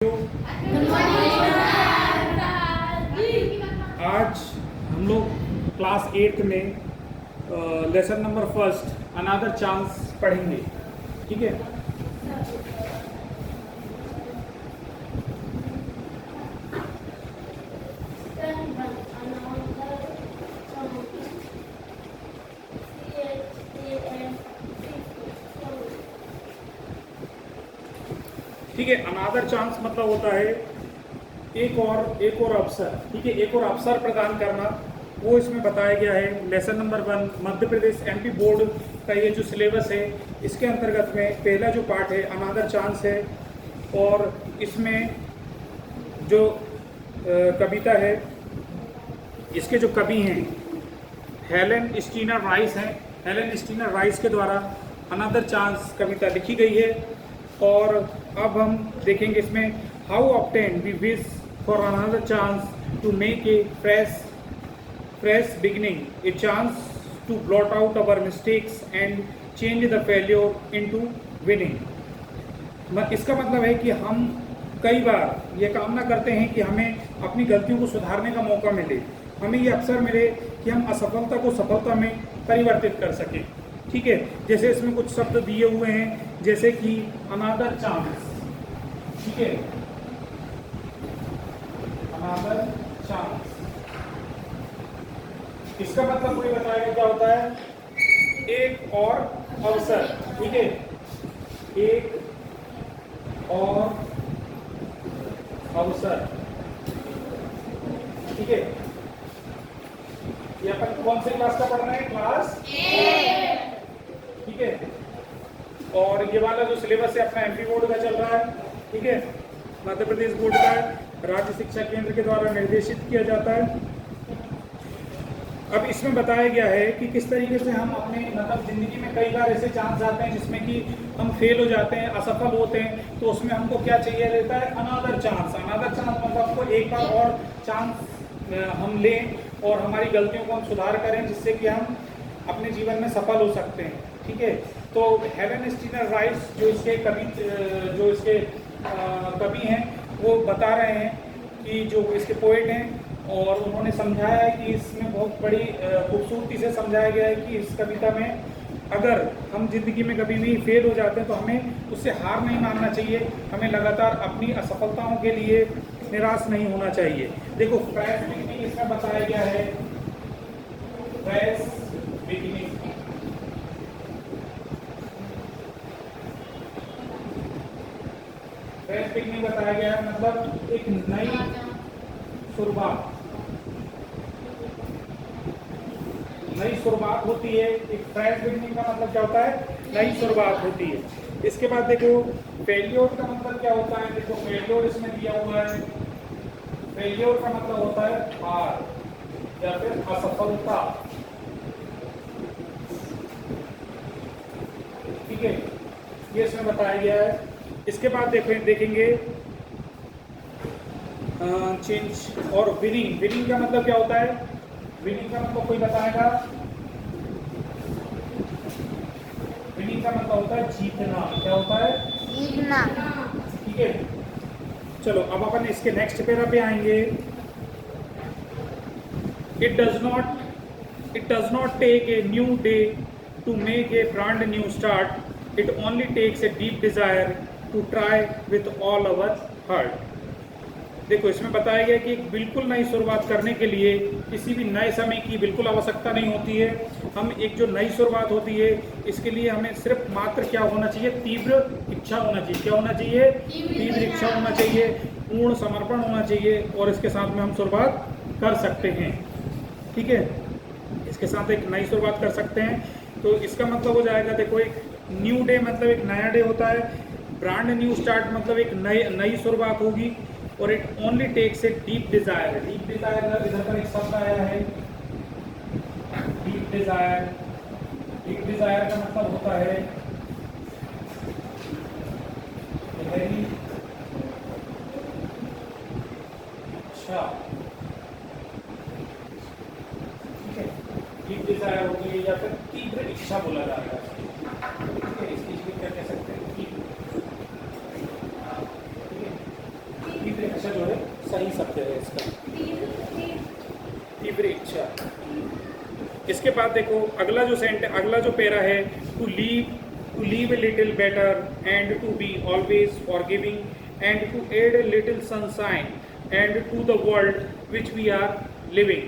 आज हम लोग क्लास 8 में lesson number first another chance पढ़ेंगे। ठीक है, ठीक है। अनदर चांस मतलब होता है एक और अवसर। ठीक है, एक और अवसर प्रदान करना, वो इसमें बताया गया है। Lesson number 1 Madhya Pradesh MP board का ये जो सिलेबस है, इसके अंतर्गत में पहला जो पार्ट है अनदर चांस है। और इसमें जो कविता है, इसके जो कवि हैं हेलेन स्टीनर राइस हैं। हेलेन स्टीनर राइस के द्वारा अनदर चांस कविता लिखी गई है। और अब हम देखेंगे इसमें how obtain we wish for another chance to make a fresh beginning, a chance to blot out our mistakes and change the failure into winning. इसका मतलब है कि हम कई बार ये कामना करते हैं कि हमें अपनी गलतियों को सुधारने का मौका मिले, हमें ये अवसर मिले कि हम असफलता को सफलता में परिवर्तित कर सकें। ठीक है, जैसे इसमें कुछ शब्द दिए हुए हैं, जैसे कि अनदर चांस। ठीक है, अनदर चांस, इसका मतलब कोई बताएगा क्या होता है? एक और अवसर। ठीक है, एक और अवसर। ठीक है, ये अपन कौन से क्लास का पढ़ रहे हैं? क्लास 8। ठीक है, और ये वाला जो सिलेबस है अपना एमपी बोर्ड का चल रहा है। ठीक है, मध्य प्रदेश बोर्ड का राज्य शिक्षा केंद्र के द्वारा निर्देशित किया जाता है। अब इसमें बताया गया है कि किस तरीके से हम अपने मतलब जिंदगी में कई बार ऐसे चांस आते हैं जिसमें कि हम फेल हो जाते हैं, असफल होते हैं, तो उसमें हमको क्या चाहिए रहता है? Another chance. अनदर चांस मतलब हमको एक बार और चांस हम लें और हमारी गलतियों को हम सुधार करें, जिससे कि हम अपने जीवन में सफल हो सकते हैं। ठीक है, तो हेलेन स्टीनर राइस जो इसके कवि हैं, वो बता रहे हैं कि जो इसके पोएट हैं, और उन्होंने समझाया है कि इसमें बहुत बड़ी खूबसूरती से समझाया गया है कि इस कविता में अगर हम जिंदगी में कभी भी फेल हो जाते हैं तो हमें उससे हार नहीं मानना चाहिए, हमें लगातार अपनी असफलताओं के लिए निराश नहीं होना चाहिए। देखो, फ्रेश बिगिनिंग इसमें बताया गया है। फ्रेश बिगिनिंग, फ्रेश बिगिनिंग बताया गया है, मतलब एक नई शुरुआत। नई शुरुआत होती है। एक फ्रेश बिगिनिंग का मतलब क्या होता है? नई शुरुआत होती है। इसके बाद देखो फेल्योर का मतलब क्या होता है? देखो फेल्योर इसमें दिया हुआ है। फेल्योर का मतलब होता है हार या फिर असफलता। ठीक है, ये इसमें बताया गया है। इसके बाद देखेंगे चेंज और विनिंग। विनिंग का मतलब क्या होता है? विनिंग का मतलब कोई बताएगा? विनिंग का मतलब होता है जीतना। क्या होता है? जीतना। ठीक है, चलो अब अपन इसके नेक्स्ट पैरा पे आएंगे। It does not take a new day to make a brand new start, it only takes a deep desire to try with all our heart. देखो, इसमें बताया गया कि एक बिल्कुल नई शुरुआत करने के लिए किसी भी नए समय की बिल्कुल आवश्यकता नहीं होती है। हम एक जो नई शुरुआत होती है, इसके लिए हमें सिर्फ मात्र क्या होना चाहिए? तीव्र इच्छा होना चाहिए। क्या होना चाहिए? तीव्र इच्छा होना चाहिए, पूर्ण समर्पण होना चाहिए, और इसके साथ में हम शुरुआत कर सकते हैं। ठीक है, इसके साथ एक नई शुरुआत कर सकते हैं। तो इसका मतलब हो जाएगा, देखो एक न्यू डे मतलब एक नया डे होता है, ब्रांड न्यू स्टार्ट मतलब एक नई शुरुआत होगी, और it only takes a deep desire. Deep desire इधर पर एक शब्द आया है, डीप डिजायर। डीप डिजायर का मतलब होता है गहरी इच्छा। ठीक है, डीप डिजायर होती है या फिर तीव्र इच्छा बोला जाता है। ठीक है, इसकी क्या कह सकते हैं? हमेशा जो है सही शब्द है इसका, तीव्र इच्छा। इसके बाद देखो अगला जो पैरा है, to leave a little better and to be always forgiving and to add a little sunshine and to the world which we are living.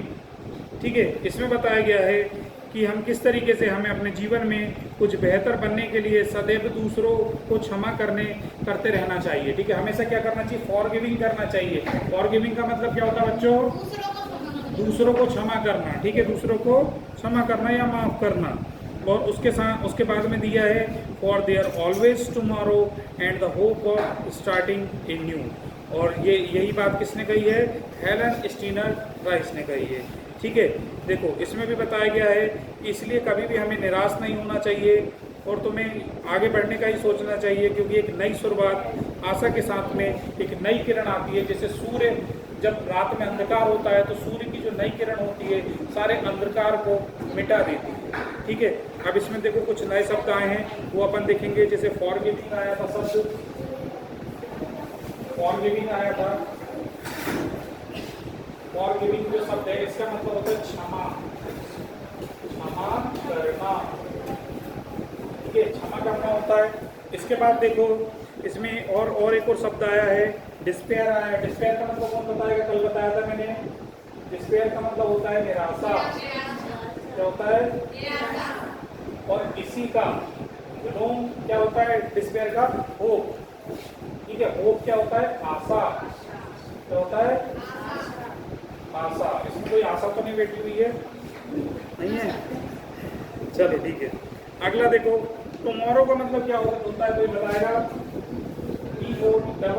ठीक है, इसमें बताया गया है कि हम किस तरीके से हमें अपने जीवन में कुछ बेहतर बनने के लिए सदैव दूसरों को क्षमा करते रहना चाहिए। ठीक है, हमेशा क्या करना चाहिए, फॉरगिविंग करना चाहिए। फॉरगिविंग का मतलब क्या होता है बच्चों, दूसरों को क्षमा करना। ठीक है, दूसरों को क्षमा करना या माफ करना। और उसके बाद में दिया है for their always tomorrow and the hope of starting a new. और यही बात किसने कही है, हेलन स्टीनर राइस ने कही है। ठीक है, देखो इसमें भी बताया गया है कि इसलिए कभी भी हमें निराश नहीं होना चाहिए और तुम्हें आगे बढ़ने का ही सोचना चाहिए, क्योंकि एक नई शुरुआत आशा के साथ में एक नई किरण आती है। जैसे सूर्य जब रात में अंधकार होता है तो सूर्य की जो नई किरण होती है सारे अंधकार को मिटा देती है। ठीक है, अब इसमें देखो कुछ नए शब्द आए हैं, वो अपन देखेंगे। जैसे फॉरगिविंग आया था शब्द, फॉरगिविंग आया था। फॉरगिविंग जो शब्द है इसका मतलब होता है क्षमा करना। ठीक है, क्षमा करना होता है। इसके बाद देखो इसमें और एक और शब्द आया है, डिस्पेयर आया है। डिस्पेयर का मतलब कौन बताएगा, कल बताया था मैंने। डिस्पेयर का मतलब होता है निराशा। क्या होता है, और इसी का क्या होता है, डिस्पेयर का होप। ठीक है, होप क्या होता है, आशा। क्या होता है, आशा। इसमें कोई आशा तो नहीं बैठी हुई है, नहीं है। चलो ठीक है, अगला देखो टुमारो का मतलब क्या होता है, कोई बताएगा। TOMMO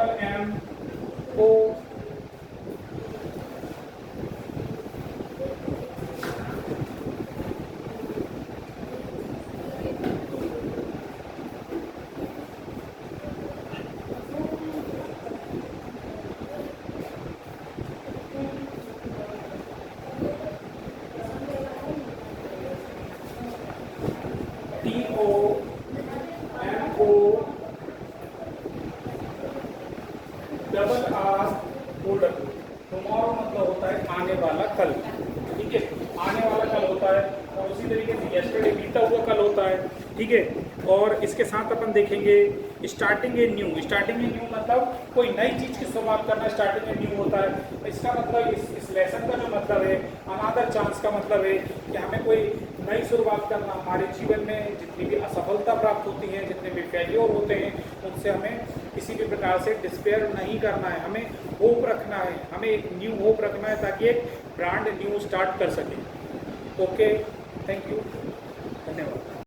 टुमारो मतलब होता है आने वाला कल। ठीक है, आने वाला कल होता है, और उसी तरीके से यस्टरडे बीता हुआ कल होता है। ठीक है, और इसके साथ अपन देखेंगे starting a new. Starting a new मतलब कोई नई चीज की शुरुआत करना, स्टार्टिंग ए न्यू होता है। इसका मतलब इस लेसन का जो मतलब है, अनादर चांस का मतलब है कि हमें कोई नई शुरुआत करना। हमारे जीवन में जितनी भी असफलता प्राप्त होती है, जितने भी फेल्योर होते हैं, उनसे हमें किसी भी प्रकार से डिस्पेयर नहीं करना है। हमें होप रखना है, हमें एक न्यू होप रखना है ताकि एक ब्रांड न्यू स्टार्ट कर सके। ओके, थैंक यू, धन्यवाद।